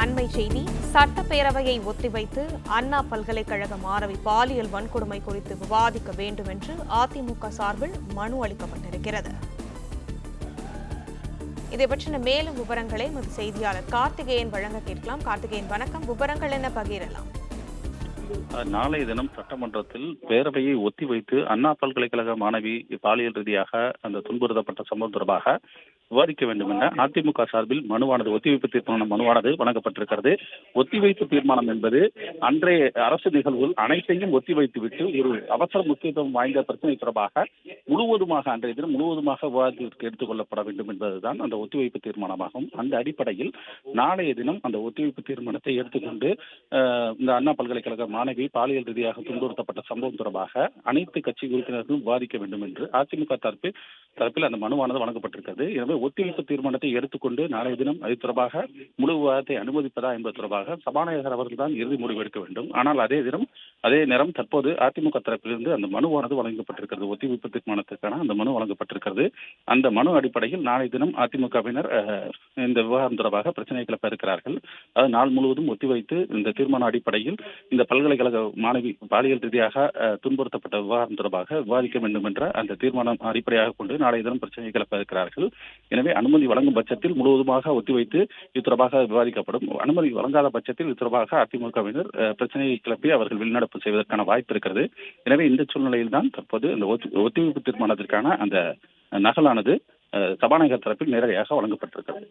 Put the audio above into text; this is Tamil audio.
அண்மை செய்தி. சட்டப்பேரவையை ஒத்திவைத்து அண்ணா பல்கலைக்கழக மாணவி பாலியல் வன்கொடுமை குறித்து விவாதிக்க வேண்டும் என்று அதிமுக சார்பில் மனு அளிக்கப்பட்டிருக்கிறது. இதை பற்றின மேலும் விவரங்களை எமது செய்தியாளர் கார்த்திகேயன் வழங்க கேட்கலாம். கார்த்திகேயன், வணக்கம். விவரங்கள் என்ன பகிரலாம்? நாளைய தினம் சட்டமன்றத்தில் பேரவையை ஒத்திவைத்து அண்ணா பல்கலைக்கழக மாணவி பாலியல் ரீதியாக அந்த துன்புறுத்தப்பட்ட சம்பவம் தொடர்பாக விவாதிக்க வேண்டும் என அதிமுக சார்பில் மனுவானது ஒத்திவைப்பு தீர்மான மனுவானது வழங்கப்பட்டிருக்கிறது. ஒத்திவைப்பு தீர்மானம் என்பது அன்றைய அரசு நிகழ்வுகள் அனைத்தையும் ஒத்திவைத்துவிட்டு ஒரு அவசர முக்கியத்துவம் வாய்ந்த பிரச்சனை தொடர்பாக முழுவதுமாக அன்றைய தினம் முழுவதுமாக விவாதத்திற்கு எடுத்துக் கொள்ளப்பட வேண்டும் என்பதுதான் அந்த ஒத்திவைப்பு தீர்மானமாகும். அந்த அடிப்படையில் நாளைய தினம் அந்த ஒத்திவைப்பு தீர்மானத்தை எடுத்துக்கொண்டு இந்த அண்ணா பல்கலைக்கழக மாணவி பாலியல் ரீதியாக துன்புறுத்தப்பட்ட சம்பவம் தொடர்பாக அனைத்து கட்சி உறுப்பினர்களும் விவாதிக்க வேண்டும் என்று அதிமுக தரப்பில் அந்த மனுவானது வழங்கப்பட்டிருக்கிறது. எனவே ஒத்திவைப்பு தீர்மானத்தை எடுத்துக்கொண்டு நாளைய தினம் அது தொடர்பாக முழு விவாதத்தை அனுமதிப்பதா என்பது தொடர்பாக சபாநாயகர் அவர்கள் தான் இறுதி முடிவு எடுக்க வேண்டும். ஆனால் அதே நேரம் தற்போது அதிமுக தரப்பிலிருந்து அந்த மனுவானது வழங்கப்பட்டிருக்கிறது. ஒத்திவைப்பு தீர்மானத்திற்கான அந்த மனு வழங்கப்பட்டிருக்கிறது. அந்த மனு அடிப்படையில் நாளைய தினம் அதிமுகவினர் இந்த விவகாரம் தொடர்பாக பிரச்சனை கிளப்ப இருக்கிறார்கள். அது நாள் முழுவதும் ஒத்திவைத்து இந்த தீர்மான அடிப்படையில் இந்த பல்கலைக்கழக மாணவி பாலியல் ரீதியாக துன்புறுத்தப்பட்ட விவகாரம் தொடர்பாக விவாதிக்க வேண்டும் என்ற அந்த தீர்மானம் அடிப்படையாக கொண்டு நாளைய தினம் பிரச்சனை கிளப்ப இருக்கிறார்கள். எனவே அனுமதி வழங்கும் பட்சத்தில் முழுவதுமாக ஒத்திவைத்து இது தொடர்பாக விவாதிக்கப்படும். அனுமதி வழங்காத பட்சத்தில் இது தொடர்பாக அதிமுகவினர் பிரச்சனையை கிளப்பி அவர்கள் வெளிநடப்பு செய்வதற்கான வாய்ப்பு இருக்கிறது. எனவே இந்த சூழ்நிலையில் தான் தற்போது இந்த ஒத்திவைப்பு தீர்மானத்திற்கான அந்த நகலானது சபாநாயகர் தரப்பில் நேரடியாக வழங்கப்பட்டிருக்கிறது.